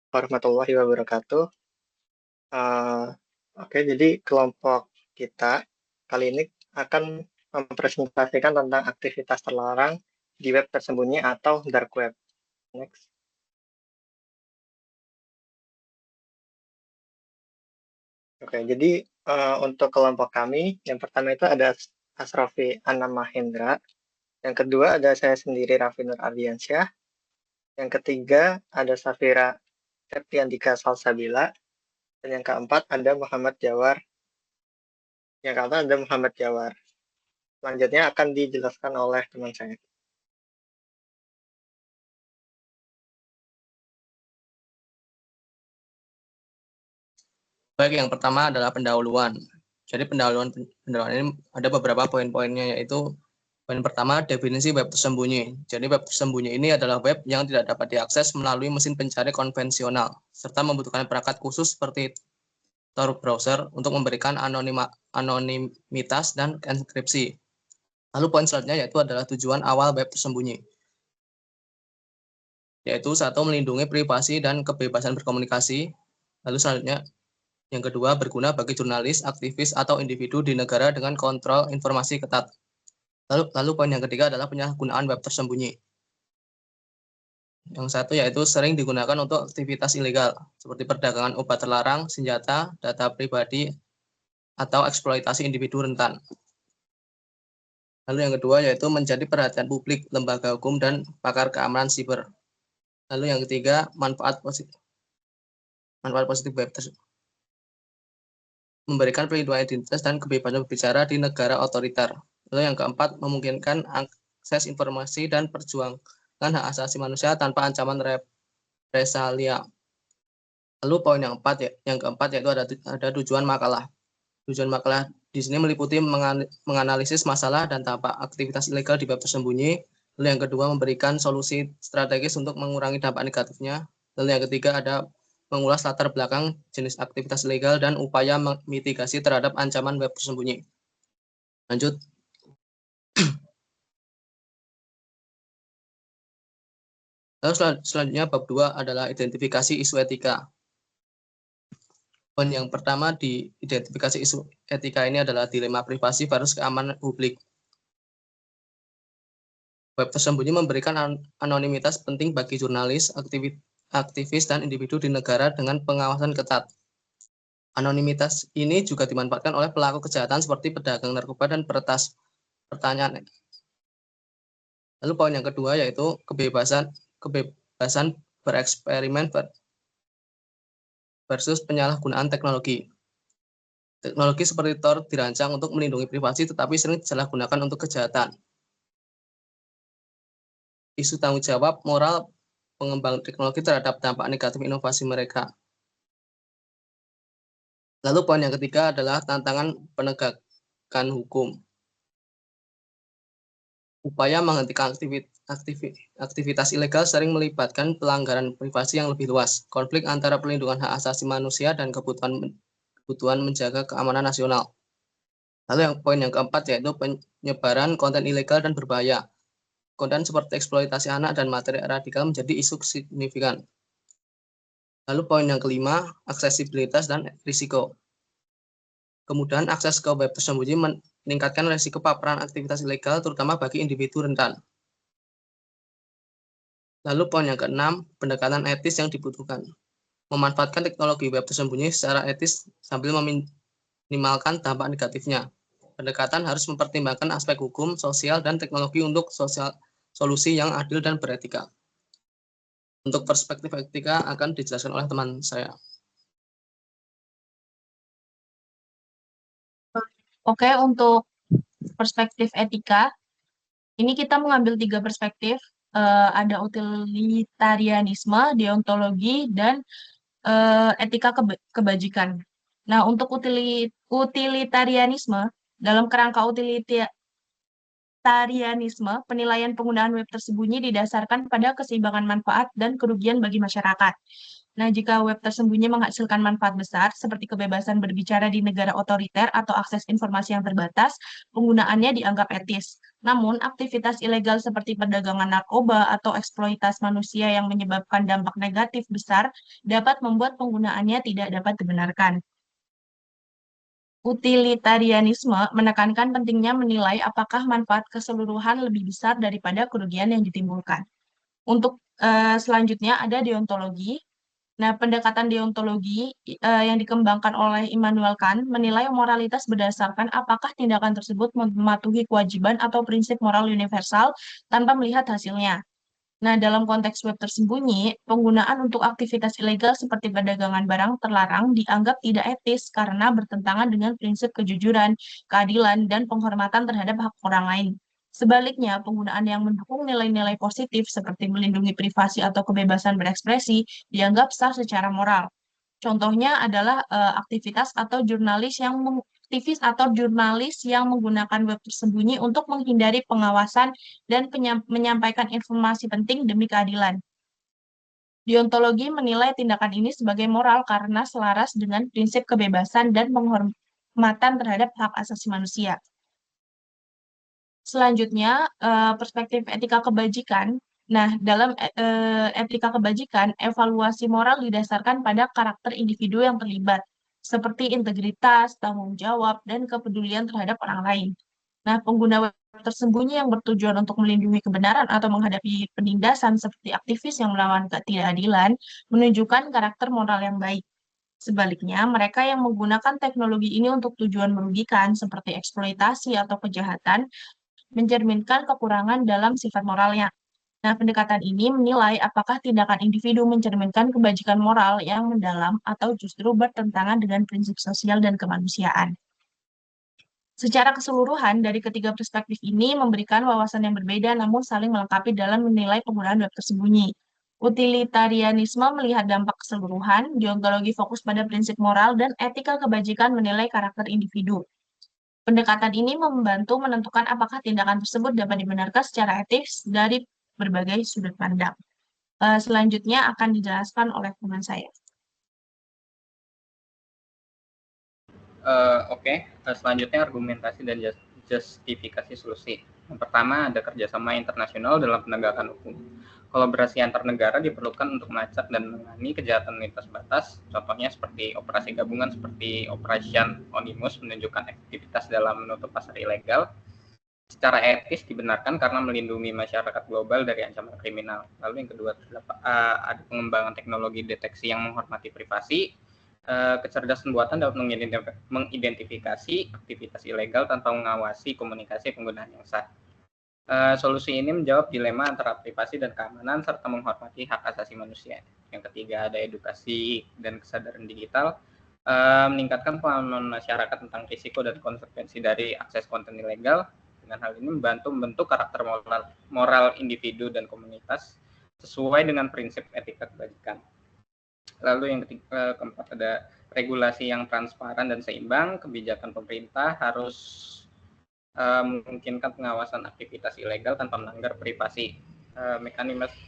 warahmatullahi wabarakatuh. Oke, jadi kelompok kita kali ini akan mempresentasikan tentang aktivitas terlarang di web tersembunyi atau dark web. Next. Oke, jadi untuk kelompok kami, yang pertama itu ada Asrofi Anam Mahendra, yang kedua ada saya sendiri Raffi Nur Ardiansyah, yang ketiga ada Safira Septiandika Salsabila, dan yang keempat ada Muhammad Jawar. Yang keempat ada Muhammad Jawar. Selanjutnya akan dijelaskan oleh teman saya. Baik, yang pertama adalah pendahuluan. Jadi pendahuluan ini ada beberapa poin-poinnya, yaitu poin pertama, definisi web tersembunyi. Jadi web tersembunyi ini adalah web yang tidak dapat diakses melalui mesin pencari konvensional, serta membutuhkan perangkat khusus seperti Tor browser untuk memberikan anonimitas dan enkripsi. Lalu poin selanjutnya yaitu adalah tujuan awal web tersembunyi, yaitu satu, melindungi privasi dan kebebasan berkomunikasi. Lalu selanjutnya yang kedua, berguna bagi jurnalis, aktivis, atau individu di negara dengan kontrol informasi ketat. Lalu poin yang ketiga adalah penyalahgunaan web tersembunyi. Yang satu yaitu sering digunakan untuk aktivitas ilegal, seperti perdagangan obat terlarang, senjata, data pribadi, atau eksploitasi individu rentan. Lalu yang kedua yaitu menjadi perhatian publik, lembaga hukum, dan pakar keamanan siber. Lalu yang ketiga, manfaat positif web tersebut, memberikan perlindungan identitas dan kebebasan berbicara di negara otoriter. Lalu yang keempat, memungkinkan akses informasi dan perjuangan hak asasi manusia tanpa ancaman represalia. Lalu poin yang keempat yaitu ada tujuan makalah. Tujuan makalah di sini meliputi menganalisis masalah dan dampak aktivitas ilegal di web tersembunyi. Lalu yang kedua, memberikan solusi strategis untuk mengurangi dampak negatifnya. Lalu yang ketiga ada mengulas latar belakang jenis aktivitas ilegal dan upaya mitigasi terhadap ancaman web tersembunyi. Lanjut. Lalu selanjutnya bab 2 adalah identifikasi isu etika. Poin yang pertama di identifikasi isu etika ini adalah dilema privasi versus keamanan publik. Web tersembunyi memberikan anonimitas penting bagi jurnalis, aktivis, dan individu di negara dengan pengawasan ketat. Anonimitas ini juga dimanfaatkan oleh pelaku kejahatan seperti pedagang narkoba dan peretas pertanyaan. Lalu poin yang kedua yaitu kebebasan bereksperimen versus penyalahgunaan teknologi. Teknologi seperti Tor dirancang untuk melindungi privasi tetapi sering disalahgunakan untuk kejahatan. Isu tanggung jawab moral pengembang teknologi terhadap dampak negatif inovasi mereka. Lalu poin yang ketiga adalah tantangan penegakan hukum. Upaya menghentikan aktivitas ilegal sering melibatkan pelanggaran privasi yang lebih luas, konflik antara perlindungan hak asasi manusia dan kebutuhan menjaga keamanan nasional. Lalu poin yang keempat yaitu penyebaran konten ilegal dan berbahaya. Konten seperti eksploitasi anak dan materi radikal menjadi isu signifikan. Lalu poin yang kelima, aksesibilitas dan risiko. Kemudian akses ke web tersembunyi meningkatkan risiko paparan aktivitas ilegal, terutama bagi individu rentan. Lalu poin yang keenam, pendekatan etis yang dibutuhkan. Memanfaatkan teknologi web tersembunyi secara etis sambil meminimalkan dampak negatifnya. Pendekatan harus mempertimbangkan aspek hukum, sosial, dan teknologi untuk solusi yang adil dan beretika. Untuk perspektif etika akan dijelaskan oleh teman saya. Oke, untuk perspektif etika, ini kita mengambil 3 perspektif. Ada utilitarianisme, deontologi, dan etika kebajikan. Nah, untuk utilitarianisme, dalam kerangka utilitarianisme, penilaian penggunaan web tersembunyi didasarkan pada keseimbangan manfaat dan kerugian bagi masyarakat. Nah, jika web tersembunyi menghasilkan manfaat besar, seperti kebebasan berbicara di negara otoriter atau akses informasi yang terbatas, penggunaannya dianggap etis. Namun, aktivitas ilegal seperti perdagangan narkoba atau eksploitasi manusia yang menyebabkan dampak negatif besar dapat membuat penggunaannya tidak dapat dibenarkan. Utilitarianisme menekankan pentingnya menilai apakah manfaat keseluruhan lebih besar daripada kerugian yang ditimbulkan. Untuk selanjutnya ada deontologi. Nah, pendekatan deontologi yang dikembangkan oleh Immanuel Kant menilai moralitas berdasarkan apakah tindakan tersebut mematuhi kewajiban atau prinsip moral universal tanpa melihat hasilnya. Nah, dalam konteks web tersembunyi, penggunaan untuk aktivitas ilegal seperti perdagangan barang terlarang dianggap tidak etis karena bertentangan dengan prinsip kejujuran, keadilan, dan penghormatan terhadap hak orang lain. Sebaliknya, penggunaan yang mendukung nilai-nilai positif seperti melindungi privasi atau kebebasan berekspresi dianggap sah secara moral. Contohnya adalah aktivis atau jurnalis yang menggunakan web tersembunyi untuk menghindari pengawasan dan menyampaikan informasi penting demi keadilan. Deontologi menilai tindakan ini sebagai moral karena selaras dengan prinsip kebebasan dan penghormatan terhadap hak asasi manusia. Selanjutnya, perspektif etika kebajikan. Nah, dalam etika kebajikan, evaluasi moral didasarkan pada karakter individu yang terlibat, seperti integritas, tanggung jawab, dan kepedulian terhadap orang lain. Nah, pengguna web tersembunyi yang bertujuan untuk melindungi kebenaran atau menghadapi penindasan seperti aktivis yang melawan ketidakadilan menunjukkan karakter moral yang baik. Sebaliknya, mereka yang menggunakan teknologi ini untuk tujuan merugikan seperti eksploitasi atau kejahatan mencerminkan kekurangan dalam sifat moralnya. Nah, pendekatan ini menilai apakah tindakan individu mencerminkan kebajikan moral yang mendalam atau justru bertentangan dengan prinsip sosial dan kemanusiaan. Secara keseluruhan, dari ketiga perspektif ini memberikan wawasan yang berbeda namun saling melengkapi dalam menilai penggunaan web tersembunyi. Utilitarianisme melihat dampak keseluruhan, deontologi fokus pada prinsip moral, dan etika kebajikan menilai karakter individu. Pendekatan ini membantu menentukan apakah tindakan tersebut dapat dibenarkan secara etis dari berbagai sudut pandang. Selanjutnya akan dijelaskan oleh teman saya. Oke. Selanjutnya argumentasi dan justifikasi solusi. Yang pertama ada kerjasama internasional dalam penegakan hukum. Kolaborasi antar negara diperlukan untuk melacak dan menangani kejahatan lintas batas. Contohnya seperti operasi gabungan seperti Operation Onimus menunjukkan aktivitas dalam menutup pasar ilegal. Secara etis dibenarkan karena melindungi masyarakat global dari ancaman kriminal. Lalu yang kedua ada pengembangan teknologi deteksi yang menghormati privasi. Kecerdasan buatan dapat mengidentifikasi aktivitas ilegal tanpa mengawasi komunikasi penggunaan yang sah. Solusi ini menjawab dilema antara privasi dan keamanan serta menghormati hak asasi manusia. Yang ketiga ada edukasi dan kesadaran digital, meningkatkan pemahaman masyarakat tentang risiko dan konsekuensi dari akses konten ilegal. Dengan hal ini membentuk karakter moral individu dan komunitas sesuai dengan prinsip etika kebajikan. Lalu yang keempat ada regulasi yang transparan dan seimbang. Kebijakan pemerintah harus memungkinkan pengawasan aktivitas ilegal tanpa melanggar privasi.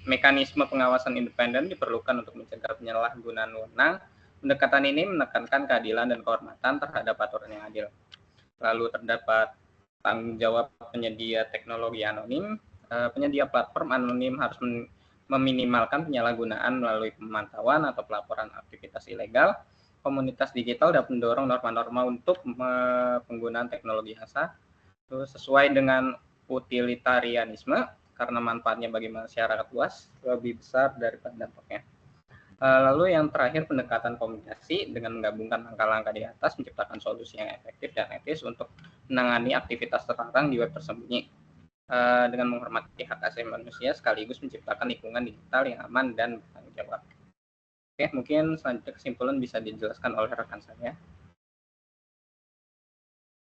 Mekanisme pengawasan independen diperlukan untuk mencegah penyalahgunaan wewenang. Pendekatan ini menekankan keadilan dan kehormatan terhadap aturan yang adil. Lalu terdapat tanggung jawab penyedia teknologi anonim. Penyedia platform anonim harus meminimalkan penyalahgunaan melalui pemantauan atau pelaporan aktivitas ilegal. Komunitas digital dapat mendorong norma-norma untuk penggunaan teknologi yang sah sesuai dengan utilitarianisme karena manfaatnya bagi masyarakat luas lebih besar daripada dampaknya. Lalu yang terakhir pendekatan komunikasi dengan menggabungkan langkah-langkah di atas menciptakan solusi yang efektif dan etis untuk menangani aktivitas terlarang di web tersembunyi dengan menghormati hak asasi manusia sekaligus menciptakan lingkungan digital yang aman dan bertanggung jawab. Oke, mungkin selanjutnya kesimpulan bisa dijelaskan oleh rekan saya.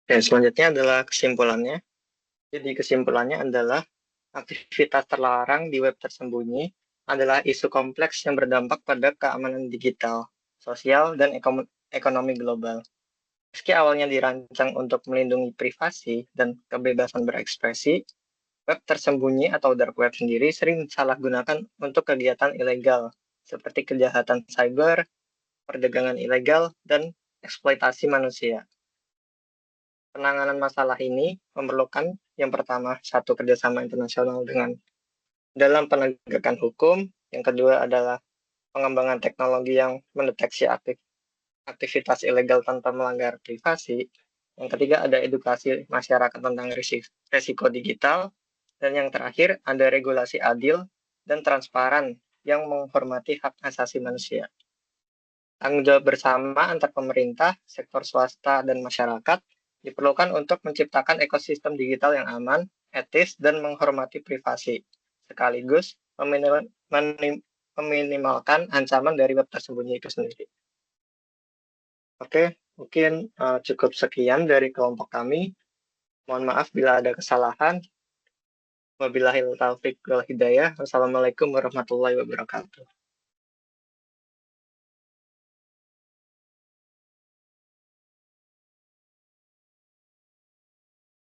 Oke, selanjutnya adalah kesimpulannya. Jadi kesimpulannya adalah aktivitas terlarang di web tersembunyi adalah isu kompleks yang berdampak pada keamanan digital, sosial, dan ekonomi global. Meski awalnya dirancang untuk melindungi privasi dan kebebasan berekspresi, web tersembunyi atau dark web sendiri sering disalahgunakan untuk kegiatan ilegal seperti kejahatan cyber, perdagangan ilegal, dan eksploitasi manusia. Penanganan masalah ini memerlukan yang pertama, satu, kerjasama internasional dalam penegakan hukum. Yang kedua adalah pengembangan teknologi yang mendeteksi aktivitas ilegal tanpa melanggar privasi. Yang ketiga ada edukasi masyarakat tentang risiko digital. Dan yang terakhir ada regulasi adil dan transparan yang menghormati hak asasi manusia. Tanggung jawab bersama antar pemerintah, sektor swasta, dan masyarakat diperlukan untuk menciptakan ekosistem digital yang aman, etis, dan menghormati privasi, sekaligus meminimalkan ancaman dari web tersembunyi itu sendiri. Oke, mungkin cukup sekian dari kelompok kami. Mohon maaf bila ada kesalahan. Wabillahi taufiq wal hidayah. Wassalamualaikum warahmatullahi wabarakatuh.